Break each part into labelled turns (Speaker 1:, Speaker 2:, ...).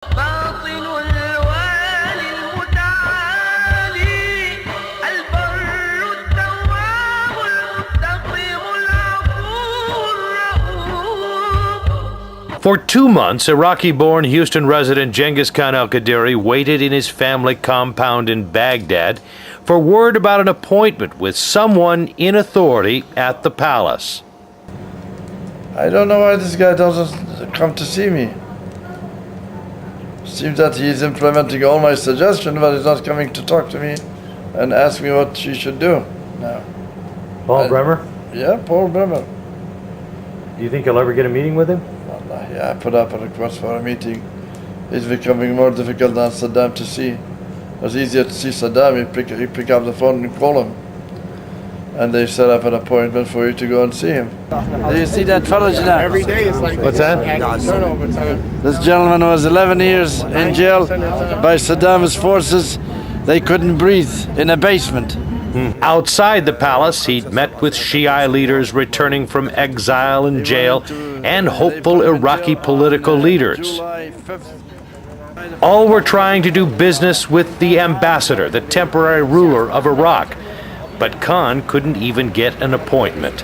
Speaker 1: باطن الوالي المتعالي البر التواب المنتقم العفو الرؤوف.
Speaker 2: For 2 months, Iraqi-born Houston resident Genghis Khan Elkadiri waited in his family compound in Baghdad for word about an appointment with someone in authority at the palace.
Speaker 3: I don't know why this guy doesn't come to see me. Seems that he's implementing all my suggestions, but he's not coming to talk to me and ask me what she should do now.
Speaker 2: Paul Bremer?
Speaker 3: Yeah, Paul Bremer.
Speaker 2: Do you think you'll ever get a meeting with him?
Speaker 3: Yeah, I put up a request for a meeting. It's becoming more difficult than Saddam to see. It was easier to see Saddam. You pick up the phone and call him. And they set up an appointment for you to go and see him. Do you see that fellow now?
Speaker 4: Every day it's like
Speaker 2: What's that?
Speaker 4: turnover time.
Speaker 3: This gentleman was 11 years in jail by Saddam's forces. They couldn't breathe in a basement.
Speaker 2: Outside the palace, he'd met with Shiite leaders returning from exile and jail and hopeful Iraqi political leaders. All were trying to do business with the ambassador, the temporary ruler of Iraq. But Khan couldn't even get an appointment.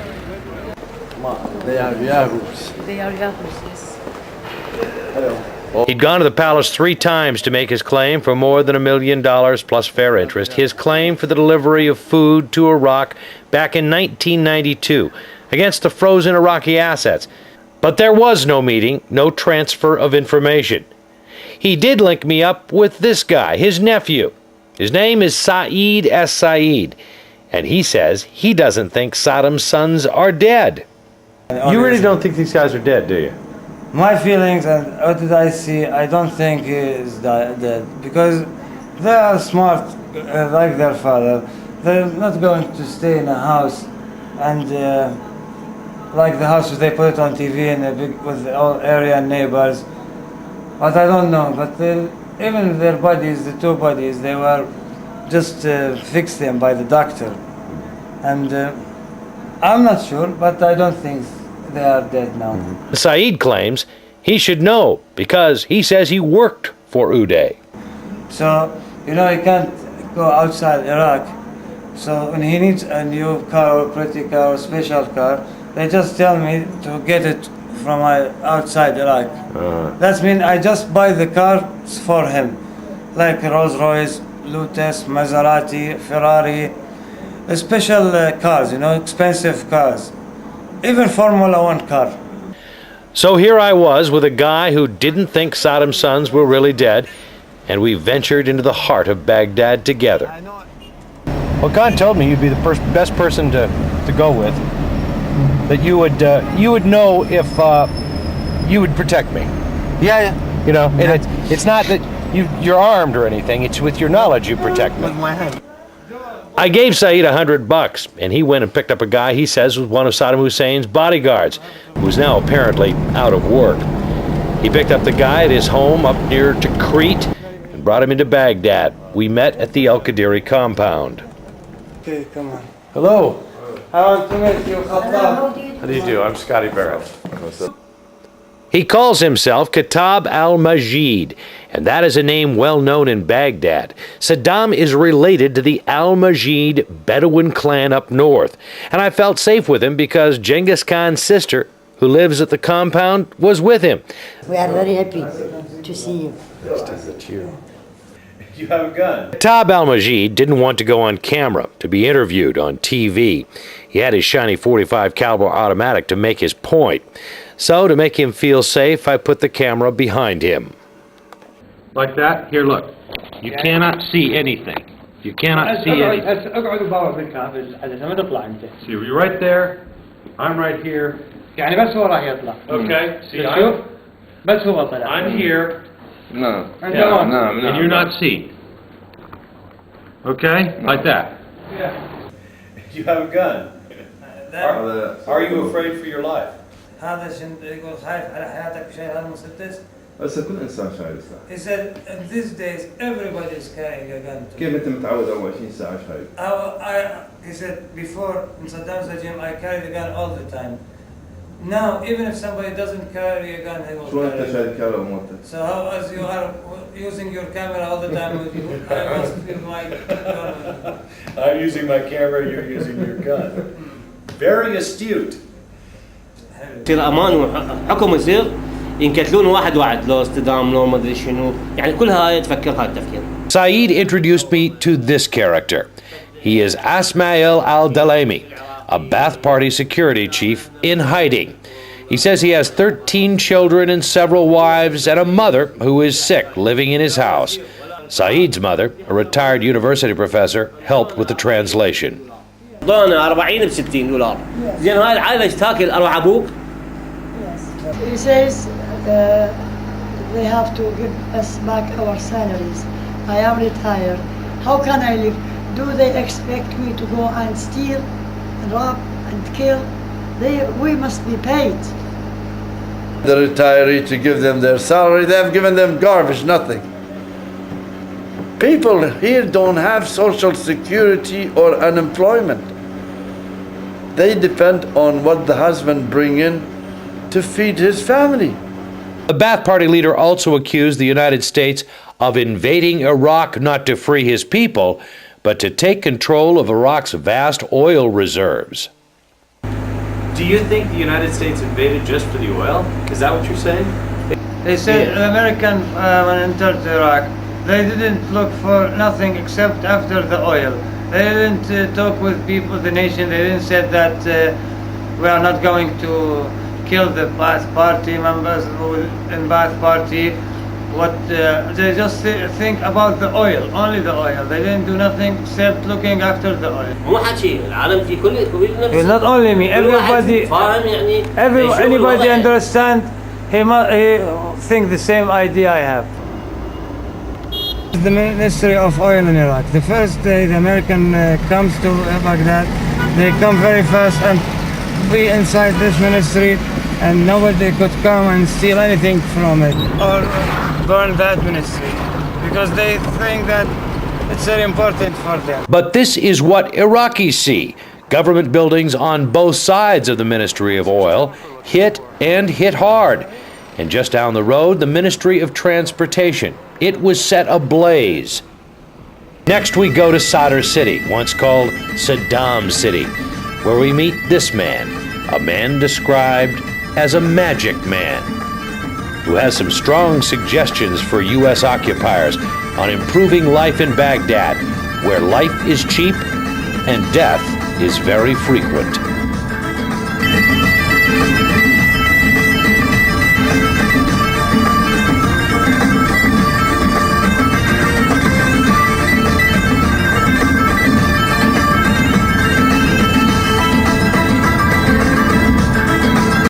Speaker 3: They are yahoos.
Speaker 5: They are yahoos, yes.
Speaker 2: He'd gone to the palace 3 times to make his claim for more than $1 million plus fair interest, his claim for the delivery of food to Iraq back in 1992 against the frozen Iraqi assets. But there was no meeting, no transfer of information. He did link me up with this guy, his nephew. His name is Saeed S. Saeed, and he says he doesn't think Saddam's sons are dead. You really don't think these guys are dead, do you?
Speaker 6: My feelings and what did I see, I don't think he is dead because they are smart like their father. They're not going to stay in a house and like the houses they put it on TV and with all area neighbors. But I don't know. But even their bodies, the 2 bodies, they were just fixed them by the doctor, and I'm not sure, but I don't think they are dead now.
Speaker 2: Saeed claims he should know because he says he worked for Uday.
Speaker 6: So, you know, he can't go outside Iraq. So when he needs a new car or pretty car or special car, they just tell me to get it from outside Iraq. That means I just buy the cars for him, like Rolls Royce, Lotus, Maserati, Ferrari, special cars, you know, expensive cars. Even Formula 1 car.
Speaker 2: So here I was with a guy who didn't think Saddam's sons were really dead, and we ventured into the heart of Baghdad together. Well, Khan told me you'd be the best person to go with. That you would know if you would protect me.
Speaker 4: Yeah.
Speaker 2: You know, and it's not that you're armed or anything. It's with your knowledge you protect me.
Speaker 4: With my hand.
Speaker 2: I gave Saeed $100, and he went and picked up a guy he says was one of Saddam Hussein's bodyguards, who's now apparently out of work. He picked up the guy at his home up near Tikrit and brought him into Baghdad. We met at the Elkadiri compound.
Speaker 6: Okay, come on.
Speaker 2: Hello.
Speaker 6: I want to meet you, Khattab.
Speaker 2: How do you do? I'm Scotty Barrett. He calls himself Khattab al-Majid, and that is a name well known in Baghdad. Saddam is related to the al-Majid Bedouin clan up north, and I felt safe with him because Genghis Khan's sister, who lives at the compound, was with him.
Speaker 5: We are very happy to see you.
Speaker 2: You have a gun. Khattab al-Majid didn't want to go on camera, to be interviewed on TV. He had his shiny .45 caliber automatic to make his point. So, to make him feel safe, I put the camera behind him. Like that? Here, look. You cannot see anything. You cannot see anything. See, you're right there. I'm right here. Okay, see, I'm here.
Speaker 4: No.
Speaker 2: And you're not seen. Okay? Like that.
Speaker 6: Yeah.
Speaker 2: You have a gun. Are you afraid for your life?
Speaker 6: هذا يقول خايف على حياتك شيء هذا مسدس.
Speaker 7: بس كل إنسان شايل سلاح.
Speaker 6: He said, in these days, everybody is carrying a gun.
Speaker 7: كيف أنت متعود 24 ساعة شايل؟
Speaker 6: He said, before in Saddam's regime, I carried a gun all the time. No, even if somebody doesn't carry a gun, they will
Speaker 7: شو انت
Speaker 6: carry it.
Speaker 7: شايل الكاميرا وموتك؟
Speaker 6: So how, as you are using your camera all the time with you, I must use my gun.
Speaker 2: I'm using my camera, you're using your gun. Very astute.
Speaker 8: يصير امان وحكم يصير ينقتلون واحد واحد لو اصطدام لو ما ادري شنو يعني كل هاي تفكر التفكير.
Speaker 2: Saeed introduced me to this character. He is Asmail al-Dalemi, a Ba'ath Party security chief in hiding. He says he has 13 children and several wives and a mother who is sick living in his house. Saeed's mother, a retired university professor, helped with the translation.
Speaker 8: ضانا 40 ب$60. زين هاي العائله ايش تاكل اروح ابوك؟
Speaker 5: He says they have to give us back our salaries. I am retired. How can I live? Do they expect me to go and steal and rob and kill? We must be paid.
Speaker 3: The retiree to give them their salary, they have given them garbage, nothing. People here don't have social security or unemployment. They depend on what the husband bring in to feed his family.
Speaker 2: The Ba'ath Party leader also accused the United States of invading Iraq not to free his people, but to take control of Iraq's vast oil reserves.
Speaker 9: Do you think the United States invaded just for the oil? Is that what you're saying?
Speaker 6: They said the American when entered Iraq, they didn't look for nothing except after the oil. They didn't talk with people, the nation. They didn't say that we are not going to kill the Ba'ath Party members in Ba'ath Party. They just think about the oil, only the oil. They didn't do nothing except looking after the oil.
Speaker 8: مو حكي العالم في كل نفس.
Speaker 6: Not only me, everybody.
Speaker 8: فاهم يعني.
Speaker 6: Anybody understand? He think the same idea I have. The Ministry of Oil in Iraq. The first day the American comes to Baghdad, they come very fast and be inside this ministry, and nobody could come and steal anything from it or burn that ministry because they think that it's very important for them.
Speaker 2: But this is what Iraqis see. Government buildings on both sides of the Ministry of Oil hit and hit hard. And just down the road, the Ministry of Transportation. It was set ablaze. Next, we go to Sadr City, once called Saddam City, where we meet this man, a man described as a magic man, who has some strong suggestions for U.S. occupiers on improving life in Baghdad, where life is cheap and death is very frequent.